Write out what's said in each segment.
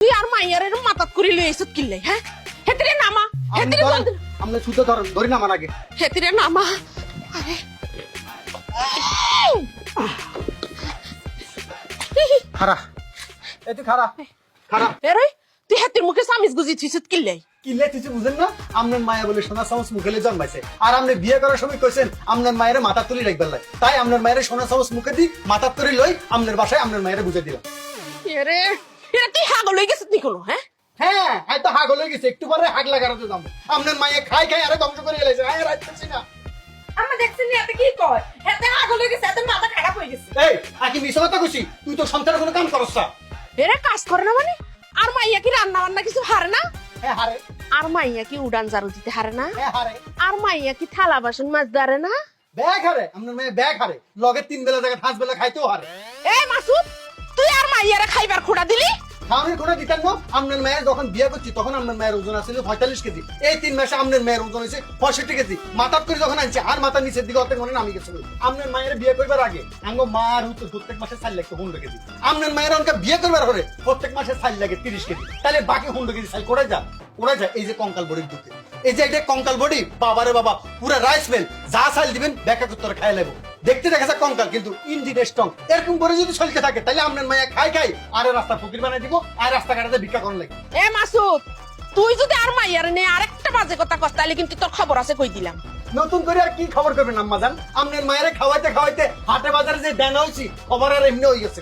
তুই আর মাইয়ারের মাথাত করে লই এসত কিল্লাই হ্যাঁ হেতিরে নামা হেতিরে বন্ধ আমরা শুদ্ধ ধরি নামান আগে হেতিরে নামা আরে খারা এই তুই খারা খারা এরে তুই হেতির মুখে সামিজ গুজি থিসত কিল্লাই কিলে তুই বুঝেন না আপনার মায়া বলে সোনা চামচ মুখে জন্মাইছে আর আপনি বিয়ে করার সময় কইছেন আপনার মায়ের মাথা তুলি রাখবেন লাই তাই আপনার মায়ের সোনা চামচ মুখে দি মাথা তুলি লই আপনার বাসায় আপনার মায়ের বুঝে দিলাম এরে এরা তুই হাগল হয়ে গেছিস নি কোনো হ্যাঁ হ্যাঁ এই তো হাগ হয়ে গেছে একটু পরে হাগ লাগাতে যাবো আপনার মায়ে খাই খাই আরে ধ্বংস করে গেছে আয় রাখতেছি না আমরা দেখছি নি এত কি কয় হেতে হাগল হয়ে গেছে এত মাথা খারাপ হয়ে গেছে এই আকি মিছা কথা কইছি তুই তো সংসারে কোনো কাম করছ না এরা কাজ করে না মানে আর মাইয়া কি রান্না বান্না কিছু হারে না হ্যাঁ হারে আর মাইয়া কি উড়ান জারু দিতে হারে না হ্যাঁ হারে আর মাইয়া কি থালা বাসন মাছ ধরে না ব্যাগ হারে আপনার মায়ে ব্যাগ হারে লগে 3 বেলা জায়গা 5 বেলা খাইতেও হারে এই মাসুদ তুই আর মাইয়ারে খাইবার খোড়া দিলি খাওয়ানোর কোনো দিতেন না আপনার মায়ের যখন বিয়ে করছি তখন আপনার মায়ের ওজন আছিল 45 কেজি এই 3 মাসে আপনার মায়ের ওজন হয়েছে 65 কেজি মাথার করে যখন আনছে আর মাথা নিচের দিকে অর্ধেক মনে নামি গেছিল আপনার মায়ের বিয়ে করবার আগে আঙ্গ মার হতো প্রত্যেক মাসে 4 লাখ 100 কেজি আপনার মায়ের অনকা বিয়ে করবার পরে প্রত্যেক মাসে 4 লাগে 30 কেজি তাহলে বাকি 100 কেজি চাল করে যা এই যে কঙ্কাল বডির দুধে এই যে এটা কঙ্কাল বডি বাবারে বাবা পুরো রাইস মিল যা চাল দিবেন ব্যাকা করতে খাই লাগবো দেখতে দেখা যায় কঙ্কাল কিন্তু ইঞ্জিন স্ট্রং এরকম করে যদি চলতে থাকে তাহলে আপনার মায়া খাই খাই আর রাস্তা ফকির বানাই দিব আর রাস্তা ঘাটে ভিক্ষা করার লাগে এ মাসুদ তুই যদি আর মাইয়ারে নে আরেকটা বাজে কথা কস তাহলে কিন্তু তোর খবর আছে কই দিলাম নতুন করে আর কি খবর করবেন আম্মা জান আপনার মায়ের খাওয়াইতে খাওয়াইতে হাটে বাজারে যে দেন হইছি খবর আর এমনি হয়ে গেছে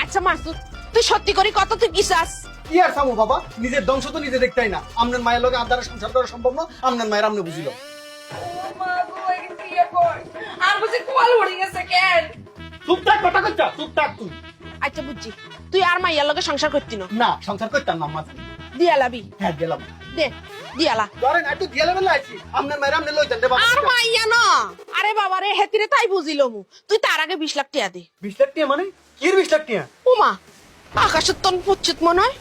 আচ্ছা মাসুদ তুই সত্যি করে কত তুই কি চাস কি আর সামু বাবা নিজের ধ্বংস তো নিজে দেখতেই না আপনার মায়ের লগে আদারে সংসার করা সম্ভব না আপনার মায়ের আপনি বুঝিল আর বুঝি কোয়াল উড়ে গেছে কেন চুপ থাক কথা কইতা চুপ থাক তুই আচ্ছা বুঝছি তুই আর মাইয়ার লগে সংসার করতি না না সংসার করতাম না আম্মা জান দিয়া লাবি হ্যাঁ গেলাম দে দিয়ালা ধরেন একটু দিয়ে লেবেন লাইছি আপনার মায়ের আপনি লইতেন রে বাবা আর মাইয়া না আরে বাবা রে হেতিরে তাই বুঝিলমু তুই তার আগে 20 লাখ টাকা দে 20 লাখ টাকা মানে কি 20 লাখ টাকা ওমা আকাশের তন পুচ্ছিত মনে হয়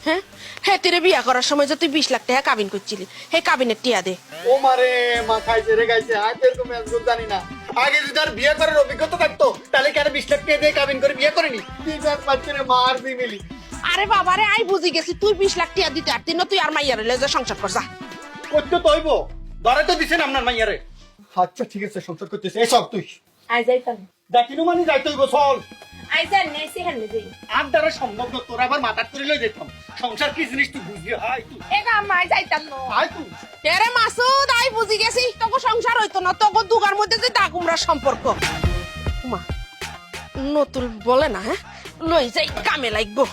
হ্যাঁ হেতিরে বিয়া করার সময় যে তুই 20 লাখ টাকা কাবিন করছিলি হে কাবিনের টিয়া দে ও মারে মা খাইছে রে গাইছে আজ এরকম মেজগুল জানি না আগে যদি আর বিয়ে করার অভিজ্ঞতা থাকতো তাহলে কেন 20 লাখ টাকা দিয়ে কাবিন করে বিয়ে করেনি তুই যার পাচ্ছে রে মার ফ্যামিলি আরে বাবা রে আই বুঝি গেছি তুই 20 লাখ টাকা দিতে আর তুই আর মাইয়ারে লয়ে যা সংসার কর যা করতে তো হইব ধরে তো দিছেন আপনার মাইয়ারে আচ্ছা ঠিক আছে সংসার করতেছে এই সব তুই আই যাইতাম দেখিনু মানে যাইতে হইব চল আই যাই নেছি হেন যাই আর দ্বারা সম্ভব না তোর আবার মাথা করে লই যেতাম সংসার কি জিনিস তুই বুঝবি হাই তুই এগা মাই যাইতাম না হাই তুই এরে মাসুদ আই বুঝি গেছি তোকে সংসার হইতো না তোকে দুগার মধ্যে যে ডাকুমরা সম্পর্ক মা নতুন বলে না হ্যাঁ লই যাই কামে লাগবো